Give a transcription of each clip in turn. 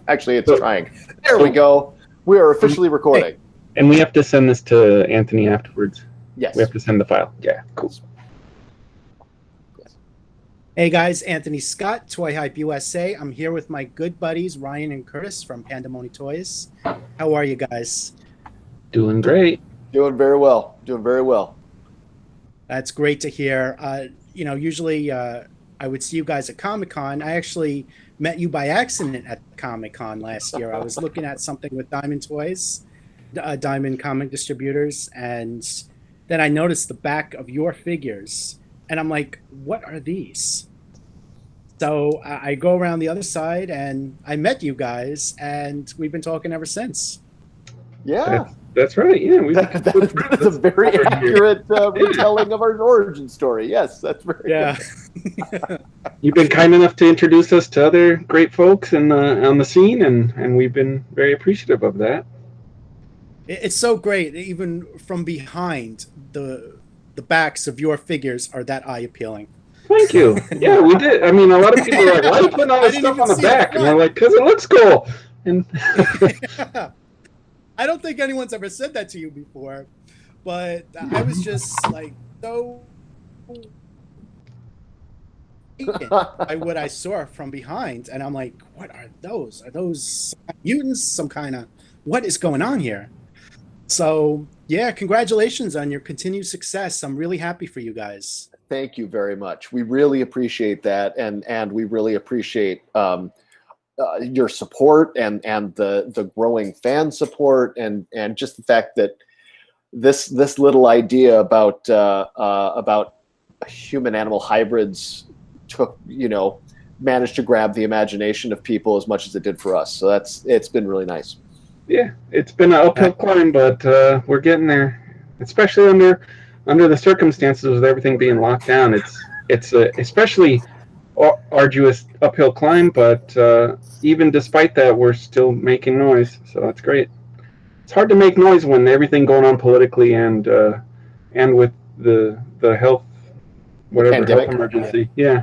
Actually, it's trying. There we go. We are officially recording. And we have to send this to Anthony afterwards. Yes. We have to send the file. Yeah, cool. Hey guys, Anthony Scott, ToyHypeUSA. I'm here with my good buddies Ryan and Curtis from Panda Mony Toys. How are you guys? Doing great. Doing very well. Doing very well. That's great to hear. Usually I would see you guys at Comic-Con. I actually met you by accident at Comic-Con last year. I was looking at something with Diamond Toys, Diamond Comic Distributors, and then I noticed the back of your figures. And I'm like, what are these? So I go around the other side and I met you guys and we've been talking ever since. Yeah. That's right. Yeah, that's a very accurate retelling of our origin story. Yes, that's very good. You've been kind enough to introduce us to other great folks on the scene, and we've been very appreciative of that. It's so great. Even from behind, the backs of your figures are that eye appealing. Thank you. Yeah, we did. I mean, a lot of people are like, why are you putting all this stuff on the back? And I'm like, because it looks cool. And I don't think anyone's ever said that to you before, but I was just like so by what I saw from behind, and I'm like, what are those? Are those mutants? Some kind of, what is going on here? So yeah, congratulations on your continued success. I'm really happy for you guys. Thank you very much. We really appreciate that, and we really appreciate your support and the growing fan support, and just the fact that this little idea about human animal hybrids managed to grab the imagination of people as much as it did for us. So it's been really nice. Yeah, it's been an uphill climb, but we're getting there, especially under the circumstances with everything being locked down. It's especially arduous uphill climb, but even despite that, we're still making noise, so that's great. It's hard to make noise when everything going on politically and with the health health emergency. Yeah,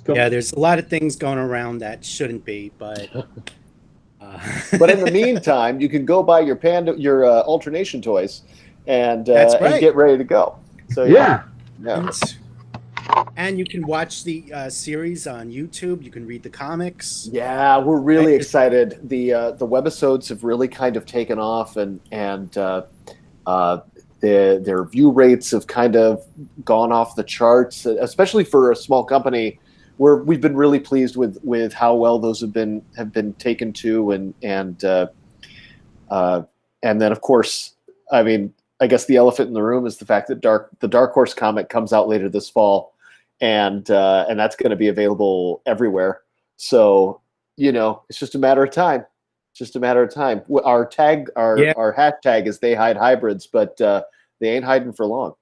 there's a lot of things going around that shouldn't be, but but in the meantime, you can go buy your alternation toys and get ready to go. So yeah. And you can watch the series on YouTube. You can read the comics. Yeah, we're really excited. The webisodes have really kind of taken off, and their view rates have kind of gone off the charts, especially for a small company. We've been really pleased with how well those have been taken to, and then of course, I mean, I guess the elephant in the room is the fact that the Dark Horse comic comes out later this fall, and that's going to be available everywhere. So it's just a matter of time. It's just a matter of time. Our hashtag is They Hide Hybrids, but they ain't hiding for long.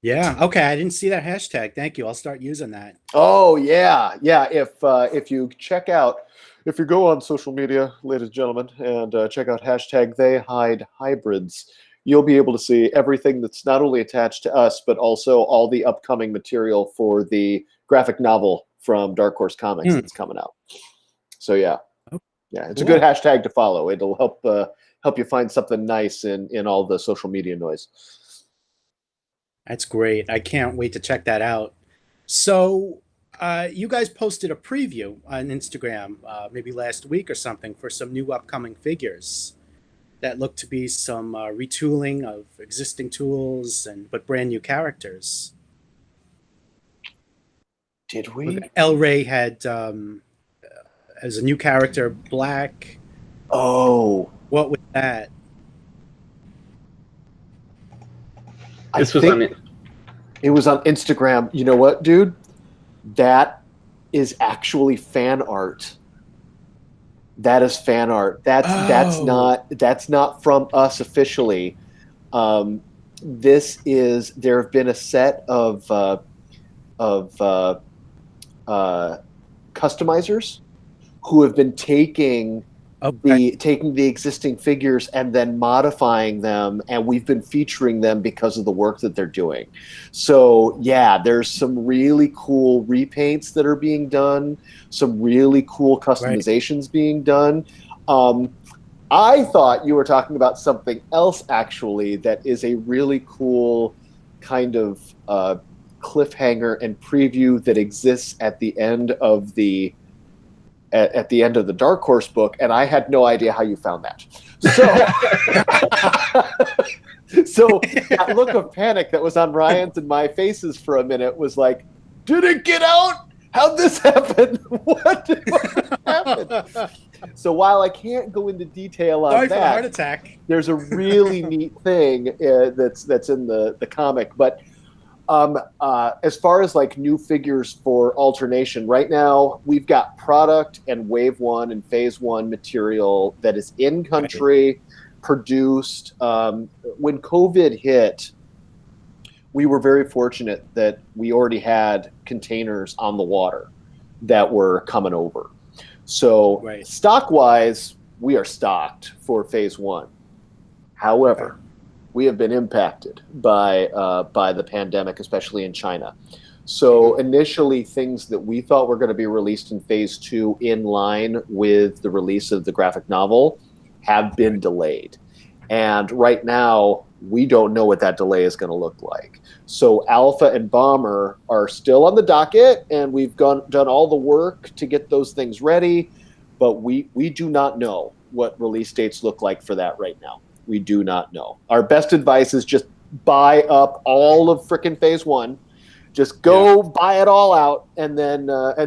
Yeah. Okay. I didn't see that hashtag. Thank you. I'll start using that. Oh yeah. If you go on social media, ladies and gentlemen, and check out hashtag They Hide Hybrids, you'll be able to see everything that's not only attached to us, but also all the upcoming material for the graphic novel from Dark Horse Comics that's coming out. So yeah, it's a good hashtag to follow. It'll help you find something nice in all the social media noise. That's great. I can't wait to check that out. So you guys posted a preview on Instagram maybe last week or something for some new upcoming figures that looked to be some retooling of existing tools but brand new characters. Did we? El Rey had as a new character, Black. Oh, what was that? It was on Instagram. You know what, dude? That is actually fan art. That is fan art. That's not from us officially. There have been a set of customizers who have been taking Okay. taking the existing figures and then modifying them, and we've been featuring them because of the work that they're doing. So yeah, there's some really cool repaints that are being done, some really cool customizations being done. I thought you were talking about something else actually that is a really cool kind of cliffhanger and preview that exists at the end of the Dark Horse book, and I had no idea how you found that. So, so that look of panic that was on Ryan's and my faces for a minute was like, did it get out? How'd this happen? What happened? So while I can't go into detail on Sorry for the heart that, attack. there's a really neat thing that's in the comic. But as far as like new figures for alternation, right now we've got product and wave 1 and phase 1 material that is in country, produced. When COVID hit, we were very fortunate that we already had containers on the water that were coming over. So stock wise, we are stocked for phase 1. However, we have been impacted by the pandemic, especially in China. So initially, things that we thought were going to be released in phase 2 in line with the release of the graphic novel have been delayed. And right now, we don't know what that delay is going to look like. So Alpha and Bomber are still on the docket, and we've done all the work to get those things ready, but we do not know what release dates look like for that right now. We do not know. Our best advice is just buy up all of frickin' phase 1. Just go buy it all out, and then we'll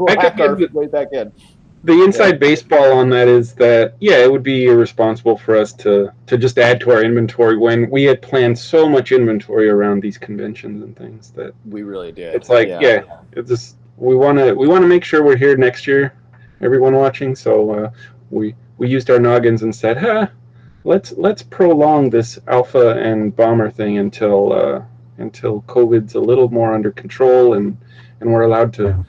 hack our way back in. The inside baseball on that is that, it would be irresponsible for us to just add to our inventory when we had planned so much inventory around these conventions and things that we really did. It's like, it's just we want to make sure we're here next year, everyone watching. So we used our noggins and said, let's prolong this Alpha and Bomber thing until COVID's a little more under control and we're allowed to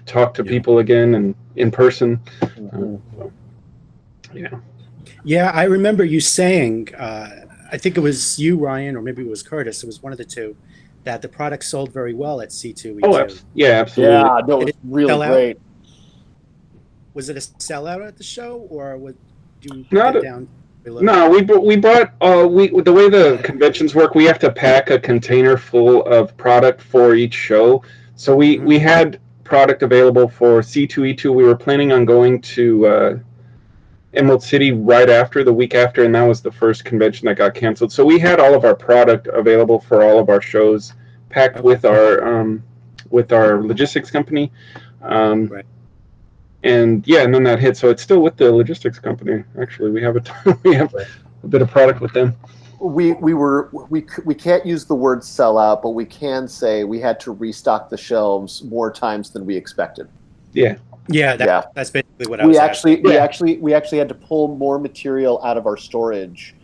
talk to people again and in person. Yeah, I remember you saying, I think it was you, Ryan, or maybe it was Curtis. It was one of the two, that the product sold very well at C2E2. Oh, yeah, absolutely. Yeah, no, it's really great. Was it a sellout at the show, or would you get down below? No, we bought. The way the conventions work, we have to pack a container full of product for each show. So we had product available for C2E2. We were planning on going to Emerald City right after, the week after, and that was the first convention that got canceled. So we had all of our product available for all of our shows, packed with our logistics company. And then that hit. So it's still with the logistics company. Actually, we have a bit of product with them. We can't use the word sellout, but we can say we had to restock the shelves more times than we expected. That's basically what I was asking. We actually had to pull more material out of our storage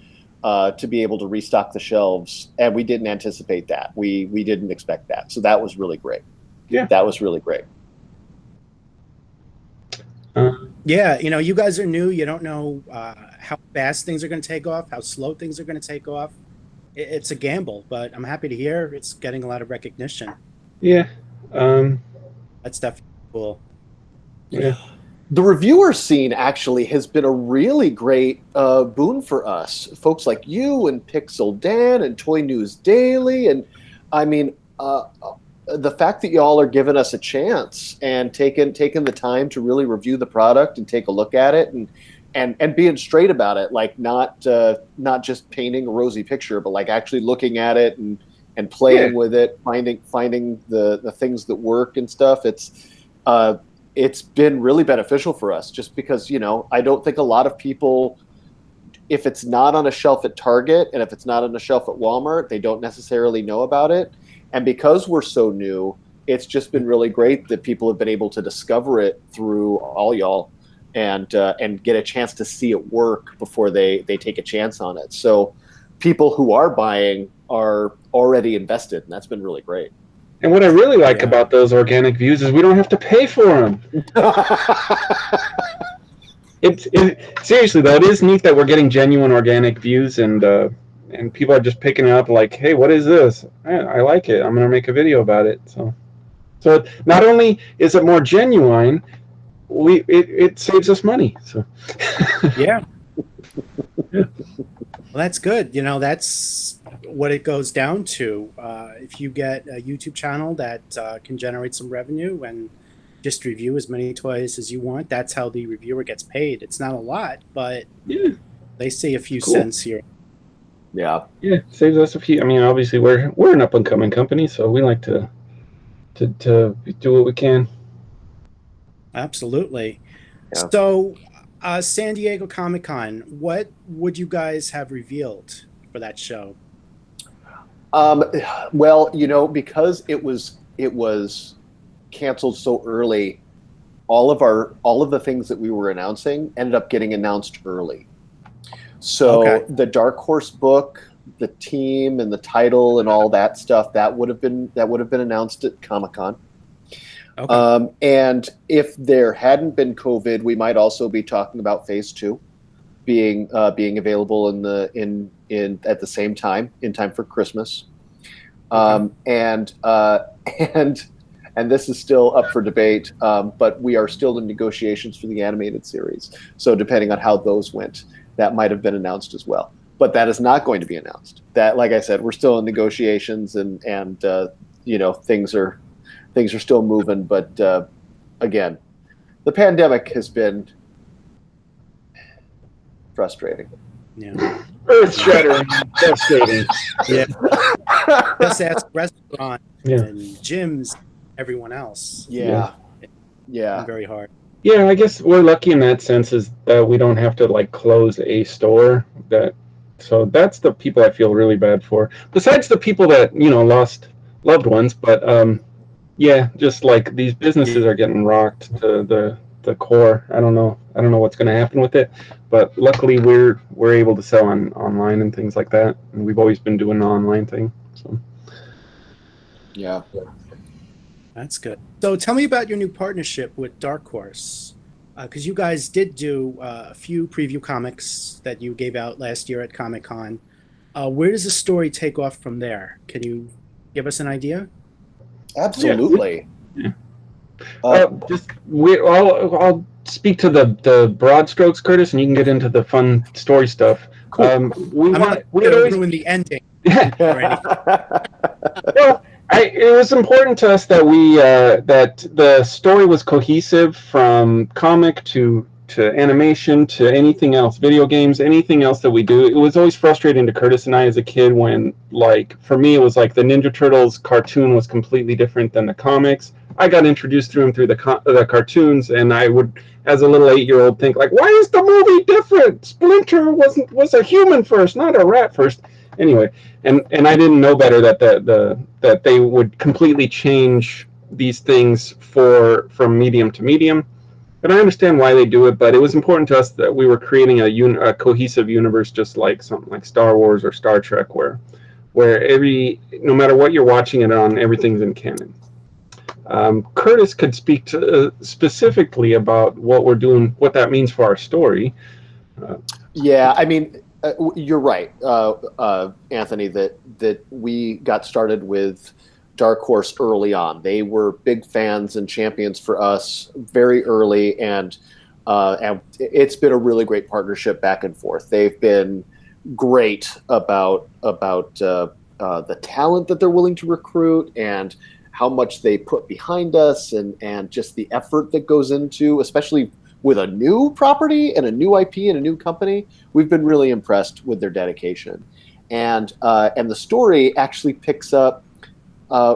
to be able to restock the shelves, and we didn't anticipate that. We didn't expect that, so that was really great. That was really great. You guys are new. You don't know how fast things are going to take off, how slow things are going to take off. It's a gamble, but I'm happy to hear it's getting a lot of recognition. That's definitely cool. The reviewer scene actually has been a really great boon for us. Folks like you and Pixel Dan and Toy News Daily, and I mean, the fact that y'all are giving us a chance and taking the time to really review the product and take a look at it and being straight about it, like not just painting a rosy picture, but like actually looking at it and playing with it, finding the things that work and stuff. It's been really beneficial for us, just because, I don't think a lot of people, if it's not on a shelf at Target and if it's not on a shelf at Walmart, they don't necessarily know about it. And because we're so new, it's just been really great that people have been able to discover it through all y'all and get a chance to see it work before they take a chance on it. So people who are buying are already invested, and that's been really great. And what I really like Yeah. about those organic views is we don't have to pay for them. Seriously though, it is neat that we're getting genuine organic views, and people are just picking it up like, hey, what is this? I like it. I'm gonna make a video about it. So not only is it more genuine, it saves us money. So Yeah. Well, that's good. You know, that's what it goes down to. If you get a YouTube channel that can generate some revenue and just review as many toys as you want, that's how the reviewer gets paid. It's not a lot, but yeah, they see a few cool. cents here. Yeah. Yeah, saves us a few. I mean, obviously we're an up and coming company, so we like to do what we can. Absolutely. Yeah. So, San Diego Comic-Con, what would you guys have revealed for that show? Well, you know, because it was canceled so early, all of the things that we were announcing ended up getting announced early. So Okay. the Dark Horse book, the team and the title and all that stuff, that would have been announced at Comic-Con. Okay. And if there hadn't been COVID, we might also be talking about Phase 2 being available at the same time, in time for Christmas. And this is still up for debate, but we are still in negotiations for the animated series. So depending on how those went, that might have been announced as well. But that is not going to be announced. That, like I said, we're still in negotiations, and you know, things are still moving. But again, the pandemic has been frustrating. Yeah. Earth-shattering, devastating. Yeah. Just ask restaurant Yeah. and gyms, everyone else. Yeah. Very hard. Yeah, I guess we're lucky in that sense, is that we don't have to like close a store. So that's the people I feel really bad for. Besides the people that, you know, lost loved ones, but yeah, just like these businesses are getting rocked to the core. I don't know what's going to happen with it, but luckily we're able to sell online and things like that, and we've always been doing the online thing. So Yeah. That's good. So tell me about your new partnership with Dark Horse, because you guys did do a few preview comics that you gave out last year at Comic-Con. Where does the story take off from there? Can you give us an idea? Absolutely. Yeah. I'll speak to the broad strokes, Curtis, and you can get into the fun story stuff. Cool. I'm not going to ruin the ending. Well, it was important to us that that the story was cohesive from comic to animation to anything else, video games, anything else that we do. It was always frustrating to Curtis and I as a kid when, like, for me, it was like the Ninja Turtles cartoon was completely different than the comics. I got introduced through the cartoons, and I would, as a little 8-year-old, think like, why is the movie different? Splinter was a human first, not a rat first. Anyway, and I didn't know better that they would completely change these things from medium to medium. And I understand why they do it, but it was important to us that we were creating a cohesive universe, just like something like Star Wars or Star Trek, where no matter what you're watching it on, everything's in canon. Curtis could speak to specifically about what we're doing, what that means for our story. Yeah, I mean, you're right, Anthony, that we got started with Dark Horse early on. They were big fans and champions for us very early, and it's been a really great partnership back and forth. They've been great about the talent that they're willing to recruit and how much they put behind us, and just the effort that goes into, especially with a new property and a new IP and a new company. We've been really impressed with their dedication, and the story actually picks up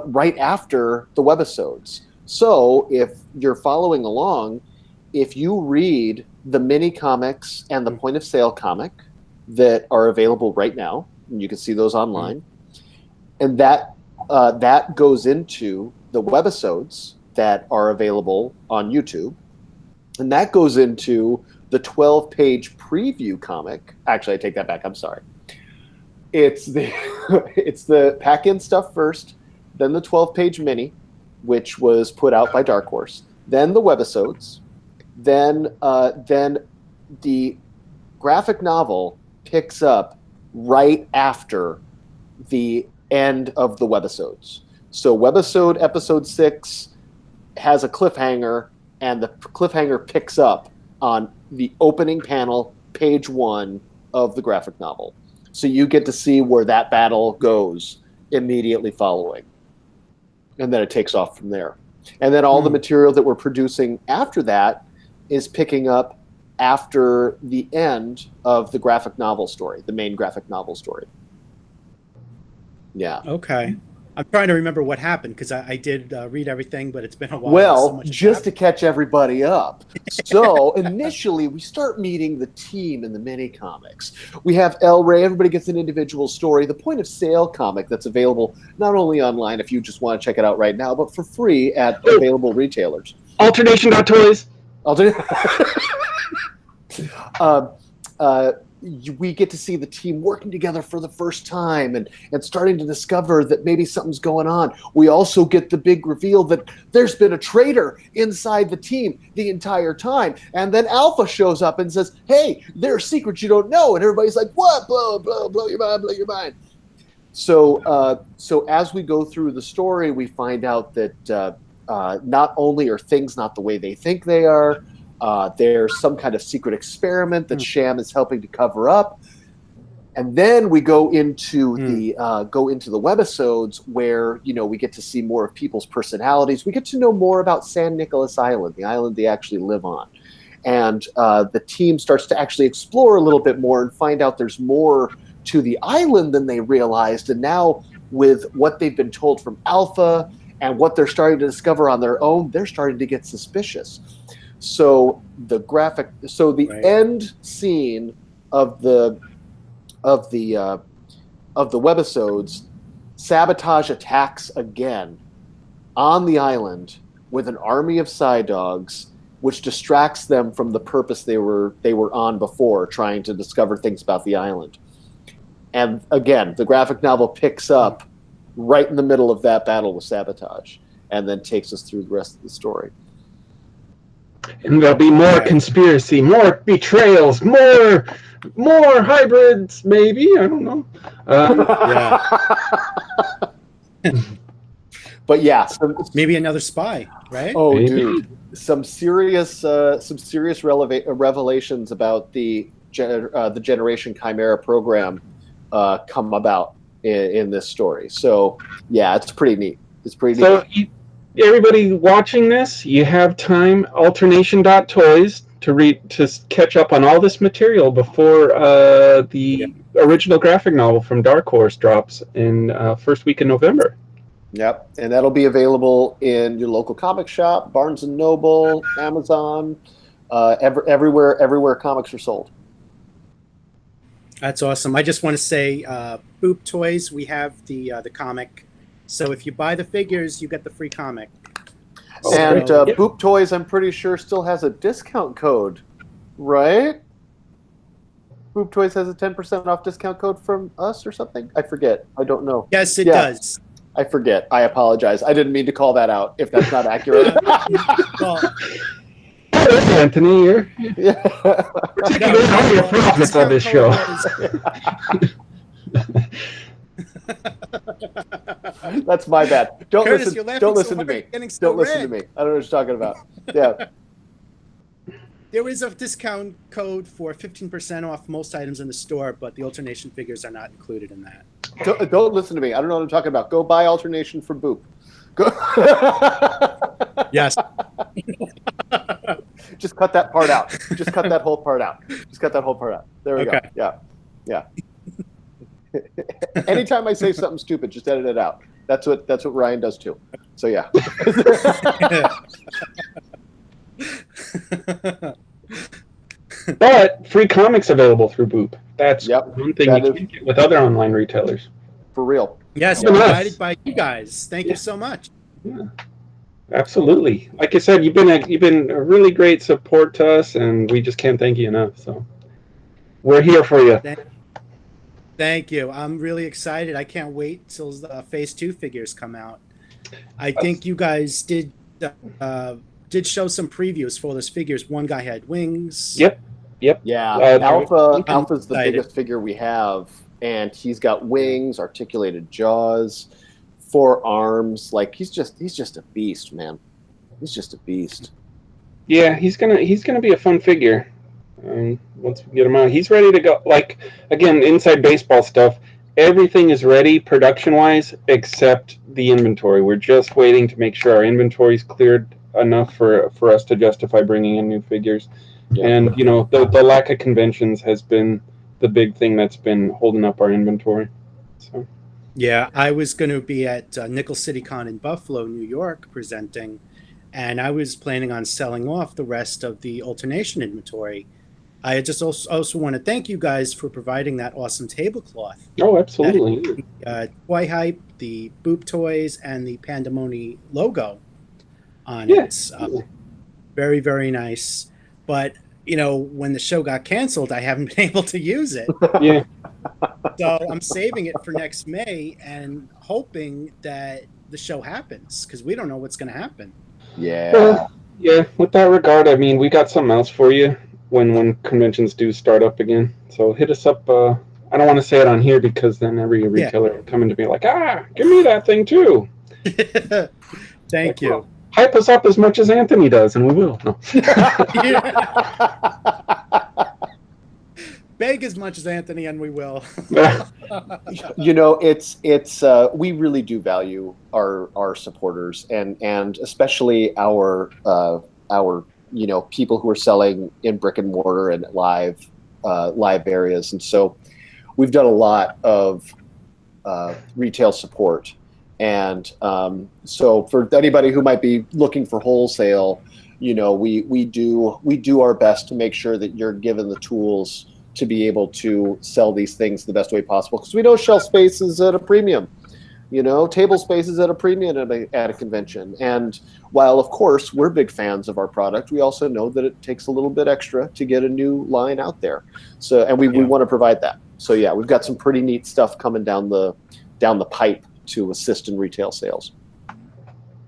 right after the webisodes. So if you're following along, if you read the mini comics and the point of sale comic that are available right now, and you can see those online, and that goes into the webisodes that are available on YouTube, and that goes into the 12-page preview comic. Actually, I take that back. I'm sorry. It's the pack-in stuff first. then the 12-page mini, which was put out by Dark Horse, then the webisodes, then the graphic novel picks up right after the end of the webisodes. So webisode episode 6 has a cliffhanger, and the cliffhanger picks up on the opening panel, page 1 of the graphic novel. So you get to see where that battle goes immediately following. And then it takes off from there. And then all the material that we're producing after that is picking up after the end of the graphic novel story, the main graphic novel story. Yeah. Okay. I'm trying to remember what happened because I did read everything, but it's been a while. Well, just to catch everybody up. So initially, we start meeting the team in the mini comics. We have El Rey. Everybody gets an individual story. The point of sale comic that's available not only online if you just want to check it out right now, but for free at available retailers. Alternation.toys. We get to see the team working together for the first time and starting to discover that maybe something's going on. We also get the big reveal that there's been a traitor inside the team the entire time. And then Alpha shows up and says, hey, there are secrets you don't know. And everybody's like, what? Blow your mind, blow your mind. So as we go through the story, we find out that not only are things not the way they think they are, there's some kind of secret experiment that Sham is helping to cover up, and then we go into the webisodes where we get to see more of people's personalities. We get to know more about San Nicolas Island, the island they actually live on, and the team starts to actually explore a little bit more and find out there's more to the island than they realized. And now with what they've been told from Alpha and what they're starting to discover on their own, they're starting to get suspicious. So the end scene of the webisodes, Sabotage attacks again on the island with an army of Psy Dogs, which distracts them from the purpose they were on before, trying to discover things about the island. And again, the graphic novel picks up right in the middle of that battle with Sabotage, and then takes us through the rest of the story. And there'll be more conspiracy, more betrayals, more hybrids, maybe. I don't know. But yeah, maybe another spy, right? Oh, maybe. Dude, some serious revelations about the Generation Chimera program come about in this story. So yeah, it's pretty neat. It's pretty neat. Everybody watching this, you have time, alternation.toys, to catch up on all this material before the original graphic novel from Dark Horse drops in first week in November. Yep, and that'll be available in your local comic shop, Barnes & Noble, Amazon, everywhere comics are sold. That's awesome. I just want to say, Boop Toys, we have the comic. So if you buy the figures, you get the free comic. And Boop Toys, I'm pretty sure, still has a discount code, right? Boop Toys has a 10% off discount code from us or something? I forget. I don't know. Yes, it does. I forget. I apologize. I didn't mean to call that out if that's not accurate. Well, Anthony, you're taking all your profits on this show. That's my bad. Don't Curtis, listen to me. Don't listen to me. I don't know what you're talking about. Yeah. There is a discount code for 15% off most items in the store, but the alternation figures are not included in that. Don't listen to me. I don't know what I'm talking about. Go buy alternation from Boop. Go. Yes. Just cut that part out. Just cut that whole part out. There we go. Yeah. Anytime I say something stupid, just edit it out. That's what Ryan does too. So yeah. But free comics available through Boop. That's one thing you can't get with other online retailers. For real. Yes, provided by you guys. Thank you so much. Yeah. Absolutely. Like I said, you've been a really great support to us, and we just can't thank you enough. So we're here for you. Thank you. I'm really excited. I can't wait till the Phase 2 figures come out. I think you guys did show some previews for those figures. One guy had wings. Yep. Yeah, I'm Alpha's the excited. biggest figure we have, and he's got wings, articulated jaws, 4 arms. Like he's just a beast, man. He's just a beast. Yeah, he's gonna be a fun figure. Once we get him out, he's ready to go. Like, again, inside baseball stuff. Everything is ready production-wise except the inventory. We're just waiting to make sure our inventory is cleared enough for us to justify bringing in new figures. Yeah. And the lack of conventions has been the big thing that's been holding up our inventory. So. Yeah, I was going to be at Nickel City Con in Buffalo, New York, presenting, and I was planning on selling off the rest of the alternation inventory. I just also want to thank you guys for providing that awesome tablecloth. Oh, absolutely. Toy Hype, the Boop Toys, and the Panda Mony logo on Yeah. it. Very, very nice. But, when the show got canceled, I haven't been able to use it. Yeah. So I'm saving it for next May and hoping that the show happens, because we don't know what's going to happen. Yeah. Well, yeah. With that regard, I mean, we got something else for you when conventions do start up again. So hit us up. I don't want to say it on here because then every retailer will come in to be like, give me that thing too. Thank you. Well, hype us up as much as Anthony does, and we will. No. Beg as much as Anthony, and we will. It's we really do value our supporters and especially our people who are selling in brick and mortar and live areas, and so we've done a lot of retail support. And so for anybody who might be looking for wholesale, we do our best to make sure that you're given the tools to be able to sell these things the best way possible, because we know shelf space is at a premium, table space is at a premium at a convention. And while of course we're big fans of our product, we also know that it takes a little bit extra to get a new line out there. So, and we want to provide that. So yeah, we've got some pretty neat stuff coming down the pipe to assist in retail sales.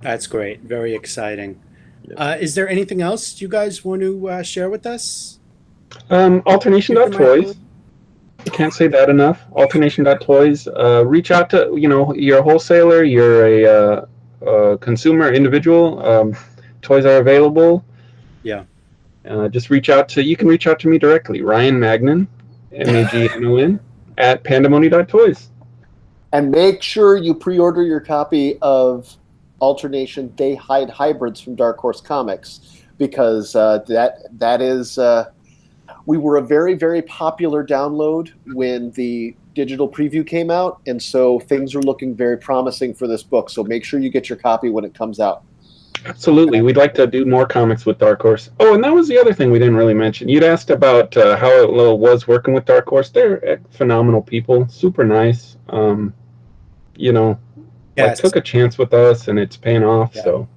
That's great. Very exciting. Yeah. Is there anything else you guys want to share with us? Alternation.toys. Can't say that enough. Alternation.toys. Reach out to, you're a wholesaler, you're a consumer, individual. Toys are available. Yeah. Just you can reach out to me directly, Ryan Magnon, Magnon, at pandamony.toys. And make sure you pre-order your copy of Alternation They Hide Hybrids from Dark Horse Comics, because that is we were a very, very popular download when the digital preview came out, and so things are looking very promising for this book. So make sure you get your copy when it comes out. Absolutely. We'd like to do more comics with Dark Horse. Oh, and that was the other thing we didn't really mention. You'd asked about how it was working with Dark Horse. They're phenomenal people, super nice. Yes. Took a chance with us, and it's paying off. Yeah. So,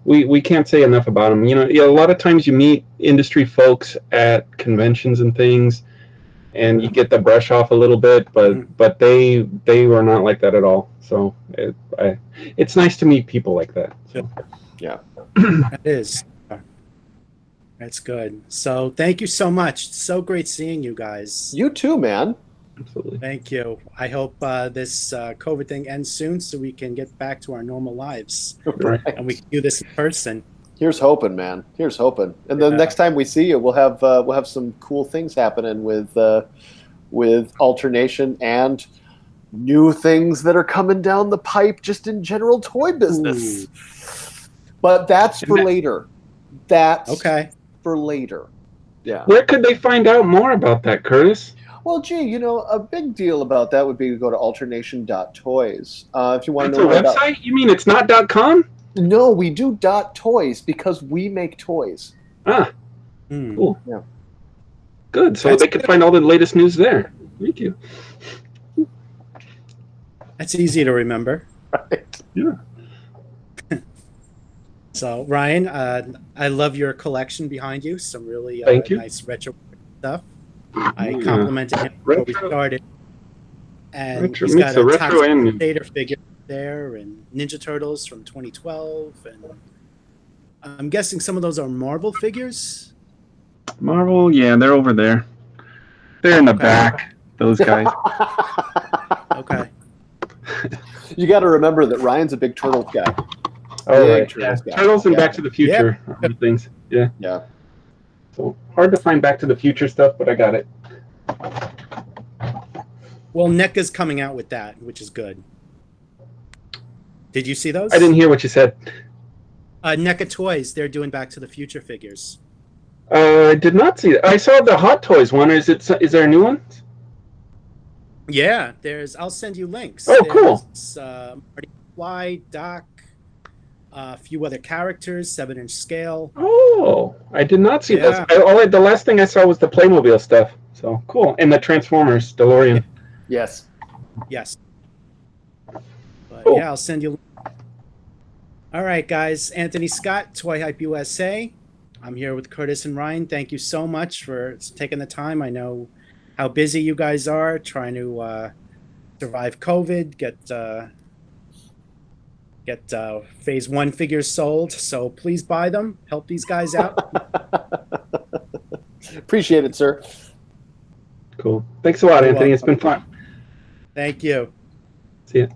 we can't say enough about them. A lot of times you meet industry folks at conventions and things, and you get the brush off a little bit, but they were not like that at all. So it's nice to meet people like that. So. Yeah, it is. That's good. So thank you so much. It's so great seeing you guys. You too, man. Absolutely. Thank you. I hope this COVID thing ends soon so we can get back to our normal lives. Right. And we can do this in person. Here's hoping, man. Here's hoping. And then next time we see you, we'll have some cool things happening with Alternation and new things that are coming down the pipe just in general toy business. Ooh. But that's for later. That's okay. For later. Yeah. Where could they find out more about that, Curtis? Well, gee, a big deal about that would be to go to alternation.toys. If you want to know more about... website? You mean it's not .com? No, we do .toys because we make toys. Ah, cool. Yeah. Good. So they could find all the latest news there. Thank you. That's easy to remember. Right. Yeah. So, Ryan, I love your collection behind you. Some really nice retro stuff. I complimented him before we started. And he's got a Tater figure there, and Ninja Turtles from 2012, and I'm guessing some of those are Marvel figures. Marvel, yeah, they're over there. They're in the Okay. back. Those guys. Okay. You got to remember that Ryan's a big Turtles guy. Oh, Big right. Turtles guy. Turtles and Yeah. Back to the Future are the things. Yeah. Yeah. So hard to find Back to the Future stuff, but I got it. Well, NECA's coming out with that, which is good. Did you see those? I didn't hear what you said. NECA Toys, they're doing Back to the Future figures. I did not see that. I saw the Hot Toys one. Is there a new one? Yeah, I'll send you links. Oh, cool. There's Marty McFly, Doc, a few other characters, 7-inch scale. Oh, I did not see Yeah. those. The last thing I saw was the Playmobil stuff. So cool. And the Transformers, DeLorean. Yes. Yes. But Cool. yeah, I'll send you. All right, guys. Anthony Scott, Toy Hype USA. I'm here with Curtis and Ryan. Thank you so much for taking the time. I know how busy you guys are trying to survive COVID, get phase 1 figures sold. So please buy them. Help these guys out. Appreciate it, sir. Cool. Thanks a lot, You're Anthony. It's welcome. been fun. Thank you. See ya.